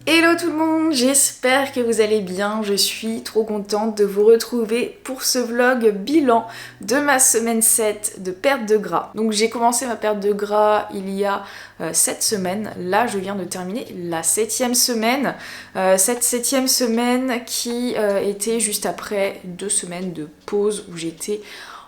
Hello tout le monde, j'espère que vous allez bien, je suis trop contente de vous retrouver pour ce vlog bilan de ma semaine 7 de perte de gras. Donc j'ai commencé ma perte de gras il y a 7 semaines, là je viens de terminer la 7e semaine, cette 7e semaine qui était juste après 2 semaines de pause où j'étais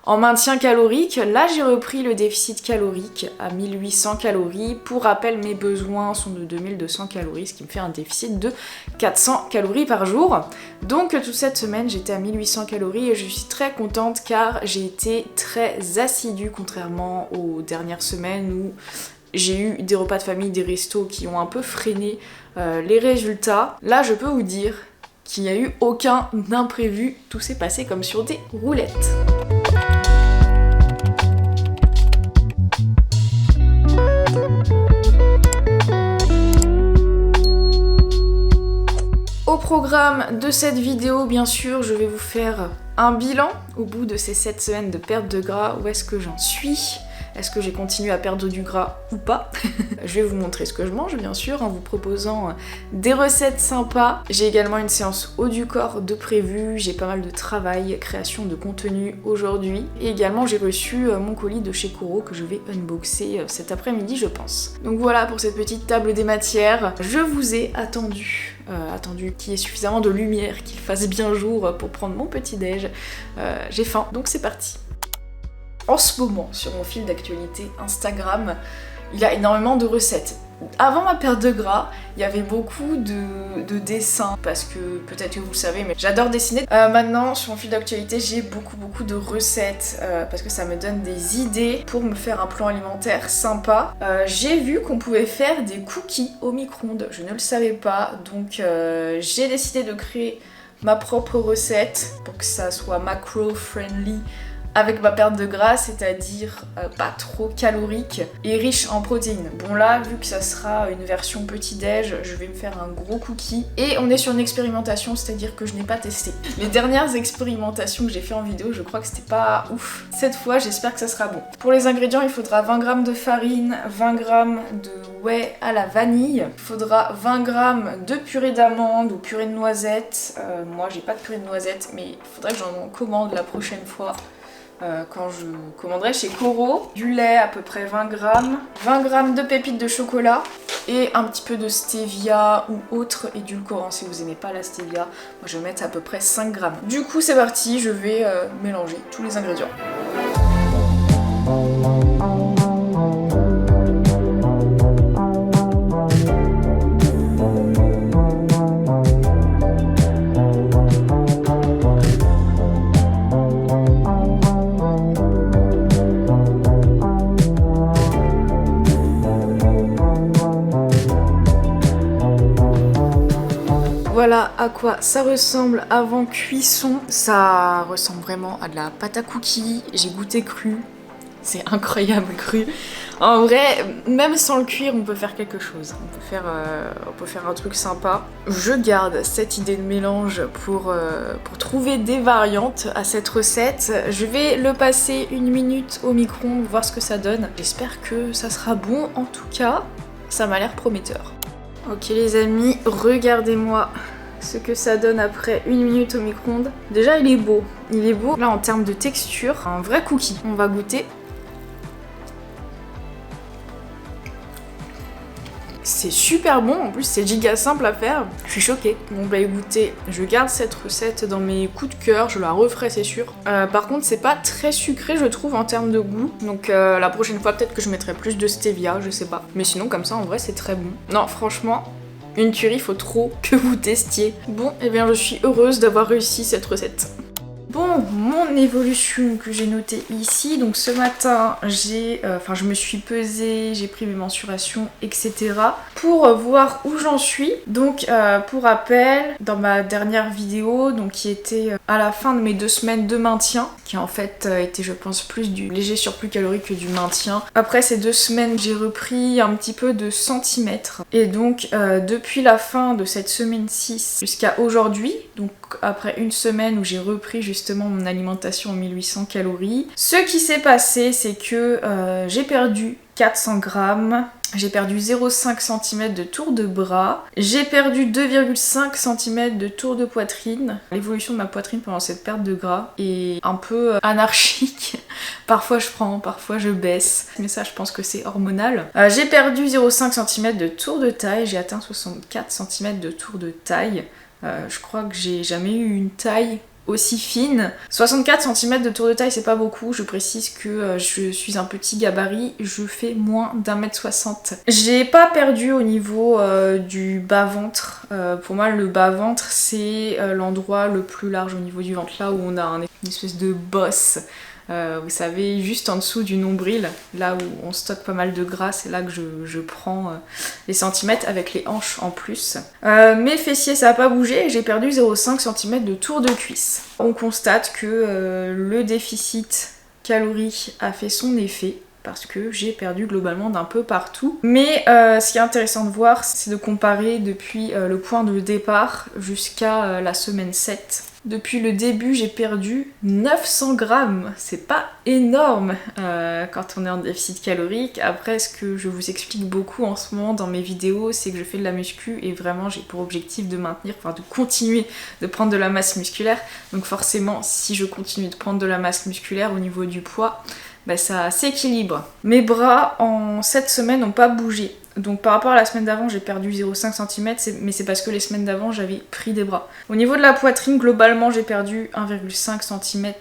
en maintien calorique. Là j'ai repris le déficit calorique à 1800 calories. Pour rappel, mes besoins sont de 2200 calories, ce qui me fait un déficit de 400 calories par jour. Donc toute cette semaine j'étais à 1800 calories et je suis très contente car j'ai été très assidue contrairement aux dernières semaines où j'ai eu des repas de famille, des restos qui ont un peu freiné les résultats. Là je peux vous dire qu'il n'y a eu aucun imprévu, tout s'est passé comme sur des roulettes. Au programme de cette vidéo, bien sûr, je vais vous faire un bilan au bout de ces 7 semaines de perte de gras. Où est-ce que j'en suis ? Est-ce que j'ai continué à perdre du gras ou pas? Je vais vous montrer ce que je mange, bien sûr, en vous proposant des recettes sympas. J'ai également une séance haut du corps de prévu. J'ai pas mal de travail, création de contenu aujourd'hui. Et également, j'ai reçu mon colis de chez Koro que je vais unboxer cet après-midi, je pense. Donc voilà pour cette petite table des matières. Je vous ai attendu qu'il y ait suffisamment de lumière, qu'il fasse bien jour pour prendre mon petit déj. J'ai faim, donc c'est parti. En ce moment, sur mon fil d'actualité Instagram, il y a énormément de recettes. Avant ma perte de gras, il y avait beaucoup de dessins, parce que peut-être que vous le savez, mais j'adore dessiner. Maintenant, sur mon fil d'actualité, j'ai beaucoup de recettes, parce que ça me donne des idées pour me faire un plan alimentaire sympa. J'ai vu qu'on pouvait faire des cookies au micro-ondes, je ne le savais pas, donc j'ai décidé de créer ma propre recette pour que ça soit macro-friendly avec ma perte de gras, c'est-à-dire pas trop calorique et riche en protéines. Bon là, vu que ça sera une version petit-déj, je vais me faire un gros cookie. Et on est sur une expérimentation, c'est-à-dire que je n'ai pas testé. Les dernières expérimentations que j'ai fait en vidéo, je crois que c'était pas ouf. Cette fois, j'espère que ça sera bon. Pour les ingrédients, il faudra 20 g de farine, 20 g de whey à la vanille. Il faudra 20 g de purée d'amande ou purée de noisettes. Moi, j'ai pas de purée de noisettes, mais il faudrait que j'en commande la prochaine fois. Quand je commanderai chez Koro, du lait à peu près 20 g, 20 g de pépites de chocolat et un petit peu de stevia ou autre édulcorant si vous n'aimez pas la stevia. Moi je vais mettre à peu près 5 g. Du coup c'est parti, je vais mélanger tous les ingrédients. Voilà à quoi ça ressemble avant cuisson. Ça ressemble vraiment à de la pâte à cookies. J'ai goûté cru. C'est incroyable cru. En vrai, même sans le cuire, on peut faire quelque chose. On peut faire un truc sympa. Je garde cette idée de mélange pour trouver des variantes à cette recette. Je vais le passer 1 minute au micro-ondes, voir ce que ça donne. J'espère que ça sera bon. En tout cas, ça m'a l'air prometteur. Ok les amis, regardez-moi ce que ça donne après 1 minute au micro-ondes. Déjà il est beau. Là en termes de texture, un vrai cookie. On va goûter. C'est super bon, en plus c'est giga simple à faire. Je suis choquée. Bon bah écoutez, je garde cette recette dans mes coups de cœur, je la referai c'est sûr. Par contre c'est pas très sucré je trouve en termes de goût. Donc la prochaine fois peut-être que je mettrai plus de stevia, je sais pas. Mais sinon comme ça en vrai c'est très bon. Non franchement, une tuerie, faut trop que vous testiez. Bon, et bien je suis heureuse d'avoir réussi cette recette. Bon, mon évolution que j'ai notée ici, donc ce matin, je me suis pesée, j'ai pris mes mensurations, etc. pour voir où j'en suis. Donc, pour rappel, dans ma dernière vidéo, donc qui était à la fin de mes 2 semaines de maintien, qui en fait était, je pense, plus du léger surplus calorique que du maintien. Après ces 2 semaines, j'ai repris un petit peu de centimètres. Et donc, depuis la fin de cette semaine 6 jusqu'à aujourd'hui, donc après 1 semaine où j'ai repris justement mon alimentation en 1800 calories. Ce qui s'est passé, c'est que j'ai perdu 400 grammes. J'ai perdu 0,5 cm de tour de bras. J'ai perdu 2,5 cm de tour de poitrine. L'évolution de ma poitrine pendant cette perte de gras est un peu anarchique. Parfois je prends, parfois je baisse. Mais ça, je pense que c'est hormonal. J'ai perdu 0,5 cm de tour de taille. J'ai atteint 64 cm de tour de taille. Je crois que j'ai jamais eu une taille aussi fine. 64 cm de tour de taille, c'est pas beaucoup. Je précise que je suis un petit gabarit, je fais moins d'1m60. J'ai pas perdu au niveau du bas-ventre. Pour moi, le bas-ventre, c'est l'endroit le plus large au niveau du ventre, là où on a une espèce de bosse. Vous savez, juste en dessous du nombril, là où on stocke pas mal de gras, c'est là que je prends les centimètres avec les hanches en plus. Mes fessiers, ça n'a pas bougé, j'ai perdu 0,5 cm de tour de cuisse. On constate que le déficit calorique a fait son effet, parce que j'ai perdu globalement d'un peu partout. Mais ce qui est intéressant de voir, c'est de comparer depuis le point de départ jusqu'à la semaine 7. Depuis le début, j'ai perdu 900 grammes. C'est pas énorme quand on est en déficit calorique. Après, ce que je vous explique beaucoup en ce moment dans mes vidéos, c'est que je fais de la muscu et vraiment j'ai pour objectif de maintenir, enfin de continuer de prendre de la masse musculaire. Donc forcément, si je continue de prendre de la masse musculaire au niveau du poids, bah ça s'équilibre. Mes bras en cette semaine n'ont pas bougé. Donc par rapport à la semaine d'avant, j'ai perdu 0,5 cm, mais c'est parce que les semaines d'avant, j'avais pris des bras. Au niveau de la poitrine, globalement, j'ai perdu 1,5 cm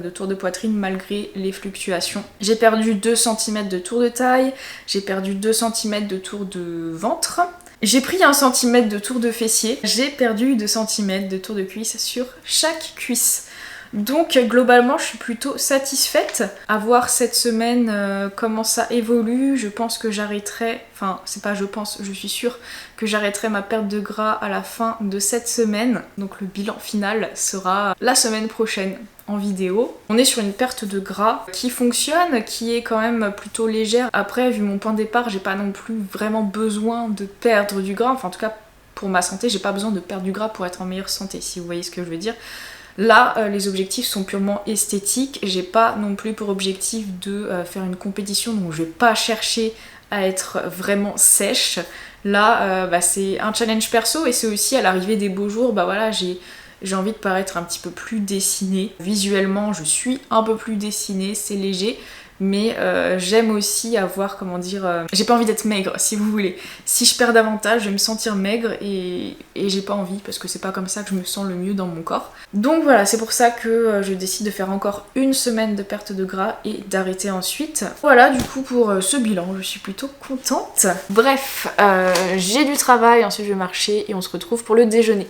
de tour de poitrine malgré les fluctuations. J'ai perdu 2 cm de tour de taille, j'ai perdu 2 cm de tour de ventre. J'ai pris 1 cm de tour de fessier, j'ai perdu 2 cm de tour de cuisse sur chaque cuisse. Donc globalement je suis plutôt satisfaite. À voir cette semaine comment ça évolue. Je pense que j'arrêterai, enfin c'est pas je pense, je suis sûre que j'arrêterai ma perte de gras à la fin de cette semaine. Donc le bilan final sera la semaine prochaine en vidéo. On est sur une perte de gras qui fonctionne, qui est quand même plutôt légère. Après, vu mon point de départ, j'ai pas non plus vraiment besoin de perdre du gras. Enfin en tout cas pour ma santé, j'ai pas besoin de perdre du gras pour être en meilleure santé, si vous voyez ce que je veux dire. Là, les objectifs sont purement esthétiques. J'ai pas non plus pour objectif de faire une compétition, donc je vais pas chercher à être vraiment sèche. Là, c'est un challenge perso et c'est aussi à l'arrivée des beaux jours, voilà, j'ai envie de paraître un petit peu plus dessinée. Visuellement, je suis un peu plus dessinée, c'est léger. Mais j'aime aussi avoir, comment dire, j'ai pas envie d'être maigre si vous voulez. Si je perds davantage, je vais me sentir maigre et j'ai pas envie parce que c'est pas comme ça que je me sens le mieux dans mon corps. Donc voilà, c'est pour ça que je décide de faire encore une semaine de perte de gras et d'arrêter ensuite. Voilà du coup pour ce bilan, je suis plutôt contente. Bref, j'ai du travail, ensuite je vais marcher et on se retrouve pour le déjeuner.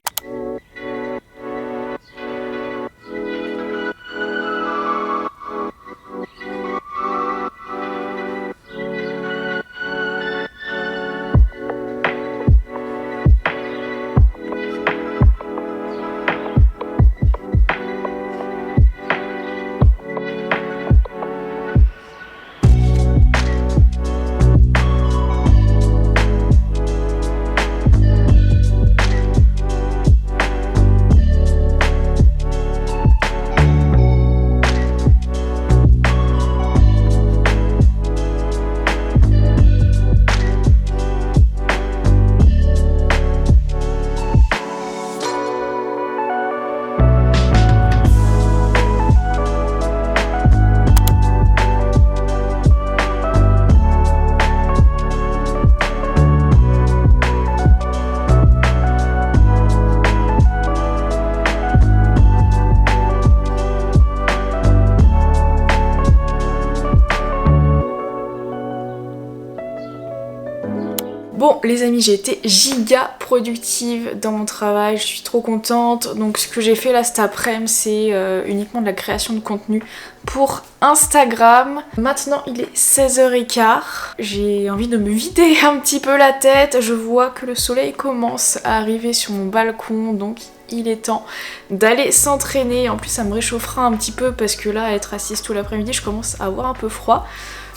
Bon les amis, j'ai été giga productive dans mon travail, je suis trop contente. Donc ce que j'ai fait là cet après-midi, c'est uniquement de la création de contenu pour Instagram. Maintenant il est 16h15, j'ai envie de me vider un petit peu la tête. Je vois que le soleil commence à arriver sur mon balcon, donc il est temps d'aller s'entraîner. En plus ça me réchauffera un petit peu parce que là, être assise tout l'après-midi, je commence à avoir un peu froid.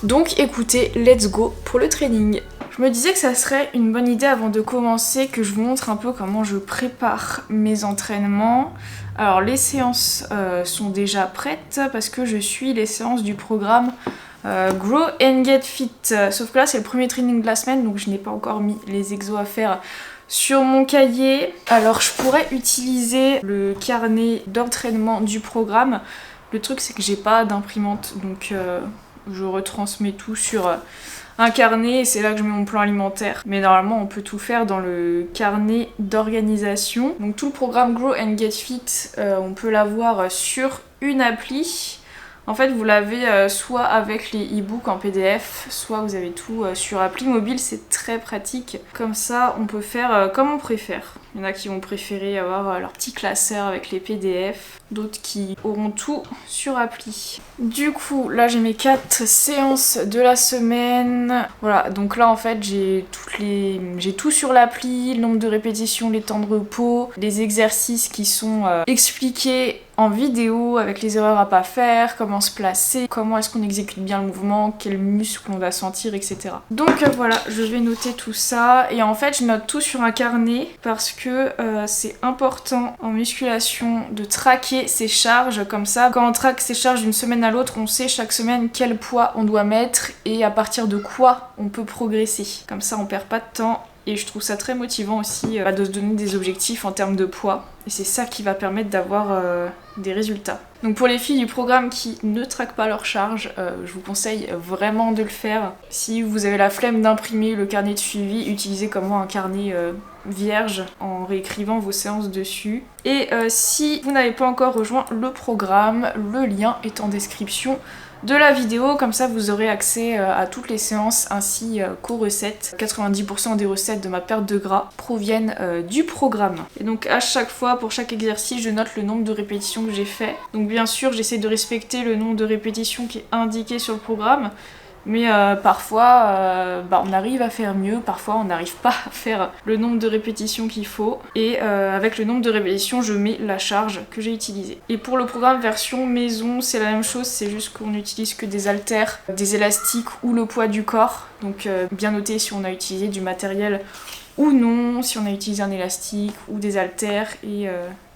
Donc écoutez, let's go pour le training. Je me disais que ça serait une bonne idée avant de commencer que je vous montre un peu comment je prépare mes entraînements. Alors les séances sont déjà prêtes parce que je suis les séances du programme Grow and Get Fit. Sauf que là c'est le premier training de la semaine, donc je n'ai pas encore mis les exos à faire sur mon cahier. Alors je pourrais utiliser le carnet d'entraînement du programme. Le truc c'est que j'ai pas d'imprimante, donc je retransmets tout sur un carnet et c'est là que je mets mon plan alimentaire. Mais normalement on peut tout faire dans le carnet d'organisation. Donc tout le programme Grow and Get Fit, on peut l'avoir sur une appli. En fait vous l'avez soit avec les e-books en PDF, soit vous avez tout sur appli mobile, c'est très pratique. Comme ça on peut faire comme on préfère. Il y en a qui vont préférer avoir leur petit classeur avec les PDF, d'autres qui auront tout sur appli. Du coup, là j'ai mes 4 séances de la semaine. Voilà, donc là en fait j'ai tout sur l'appli, le nombre de répétitions, les temps de repos, les exercices qui sont expliqués en vidéo avec les erreurs à pas faire, comment se placer, comment est-ce qu'on exécute bien le mouvement, quels muscles on doit sentir, etc. Donc voilà, je vais noter tout ça et en fait je note tout sur un carnet parce que c'est important en musculation de traquer ses charges. Comme ça, quand on traque ses charges d'une semaine à l'autre, on sait chaque semaine quel poids on doit mettre et à partir de quoi on peut progresser. Comme ça on perd pas de temps. Et je trouve ça très motivant aussi de se donner des objectifs en termes de poids. Et c'est ça qui va permettre d'avoir des résultats. Donc pour les filles du programme qui ne traquent pas leurs charges, je vous conseille vraiment de le faire. Si vous avez la flemme d'imprimer le carnet de suivi, utilisez comme moi un carnet vierge en réécrivant vos séances dessus. Et si vous n'avez pas encore rejoint le programme, le lien est en description de la vidéo, comme ça vous aurez accès à toutes les séances ainsi qu'aux recettes. 90% des recettes de ma perte de gras proviennent du programme. Et donc à chaque fois, pour chaque exercice, je note le nombre de répétitions que j'ai fait. Donc bien sûr, j'essaie de respecter le nombre de répétitions qui est indiqué sur le programme. Mais parfois, on arrive à faire mieux, parfois on n'arrive pas à faire le nombre de répétitions qu'il faut. Et avec le nombre de répétitions, je mets la charge que j'ai utilisée. Et pour le programme version maison, c'est la même chose, c'est juste qu'on n'utilise que des haltères, des élastiques ou le poids du corps. Donc bien noter si on a utilisé du matériel ou non, si on a utilisé un élastique ou des haltères et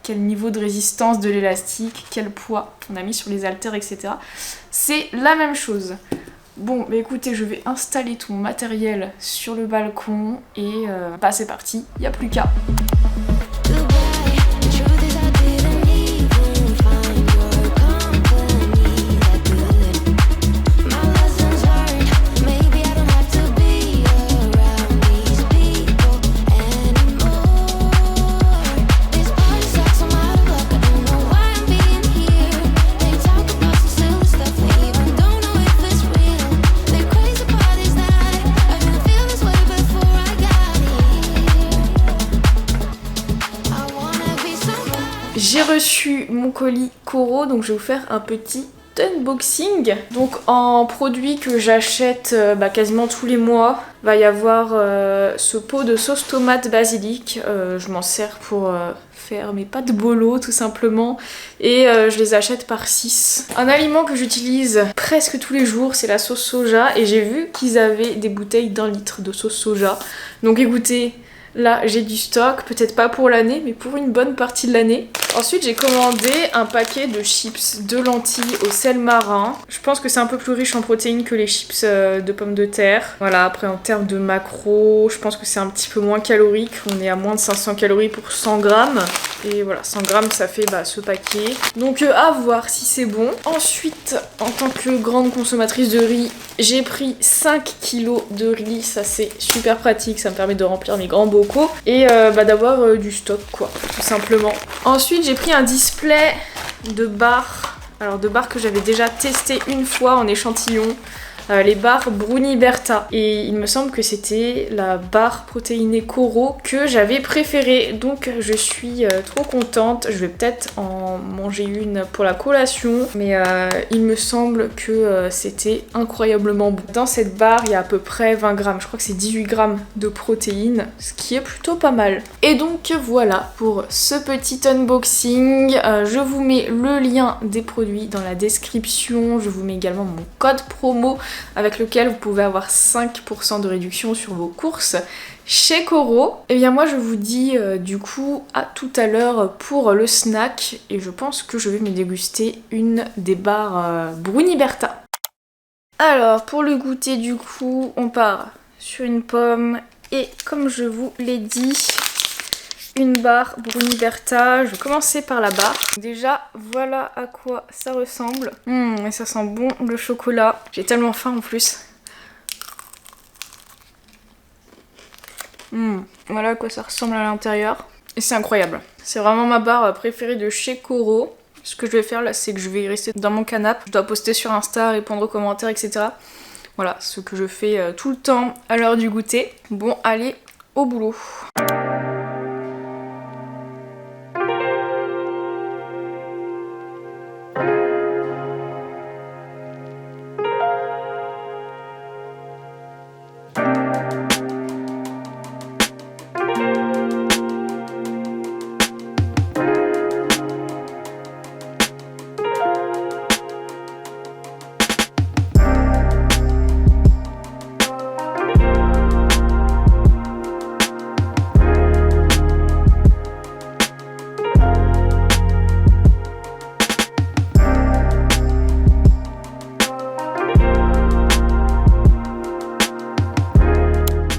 quel niveau de résistance de l'élastique, quel poids on a mis sur les haltères, etc. C'est la même chose. Bon, bah écoutez, je vais installer tout mon matériel sur le balcon et c'est parti, il n'y a plus qu'à. J'ai reçu mon colis Coro, donc je vais vous faire un petit unboxing. Donc en produit que j'achète quasiment tous les mois, va y avoir ce pot de sauce tomate basilic. Je m'en sers pour faire mes pâtes bolo tout simplement et je les achète par 6. Un aliment que j'utilise presque tous les jours, c'est la sauce soja et j'ai vu qu'ils avaient des bouteilles d'1 litre de sauce soja. Donc écoutez, là j'ai du stock, peut-être pas pour l'année mais pour une bonne partie de l'année. Ensuite j'ai commandé un paquet de chips de lentilles au sel marin. Je pense que c'est un peu plus riche en protéines que les chips de pommes de terre. Voilà, après en termes de macros, je pense que c'est un petit peu moins calorique. On est à moins de 500 calories pour 100 grammes. Et voilà, 100 grammes ça fait ce paquet. Donc à voir si c'est bon. Ensuite, en tant que grande consommatrice de riz, j'ai pris 5 kilos de riz. Ça c'est super pratique, ça me permet de remplir mes grands bocaux. Et d'avoir du stock quoi, tout simplement. Ensuite j'ai pris un display de barres. Alors de barres que j'avais déjà testé une fois en échantillon. Les barres Bruni Bertha. Et il me semble que c'était la barre protéinée Coro que j'avais préférée. Donc je suis trop contente. Je vais peut-être en manger une pour la collation. Mais il me semble que c'était incroyablement bon. Dans cette barre, il y a à peu près 20 grammes. Je crois que c'est 18 grammes de protéines. Ce qui est plutôt pas mal. Et donc voilà pour ce petit unboxing. Je vous mets le lien des produits dans la description. Je vous mets également mon code promo avec lequel vous pouvez avoir 5% de réduction sur vos courses chez Coro. Et bien moi je vous dis du coup à tout à l'heure pour le snack et je pense que je vais me déguster une des barres Bruni Bertha. Alors pour le goûter du coup, on part sur une pomme et comme je vous l'ai dit, une barre Bruni Bertha. Je vais commencer par la barre. Déjà, voilà à quoi ça ressemble. Et ça sent bon le chocolat. J'ai tellement faim en plus. Voilà à quoi ça ressemble à l'intérieur. Et c'est incroyable. C'est vraiment ma barre préférée de chez Koro. Ce que je vais faire là, c'est que je vais y rester dans mon canapé. Je dois poster sur Insta, répondre aux commentaires, etc. Voilà, ce que je fais tout le temps à l'heure du goûter. Bon, allez, au boulot.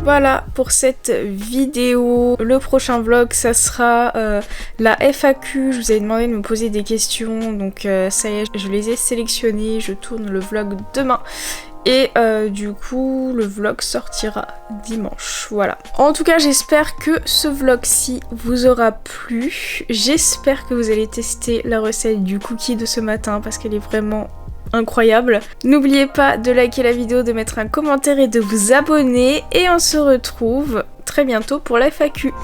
Voilà pour cette vidéo. Le prochain vlog, ça sera la FAQ. Je vous avais demandé de me poser des questions, donc ça y est, je les ai sélectionnées. Je tourne le vlog demain. Et du coup, le vlog sortira dimanche. Voilà. En tout cas, j'espère que ce vlog-ci vous aura plu. J'espère que vous allez tester la recette du cookie de ce matin parce qu'elle est vraiment incroyable. N'oubliez pas de liker la vidéo, de mettre un commentaire et de vous abonner. Et on se retrouve très bientôt pour la FAQ.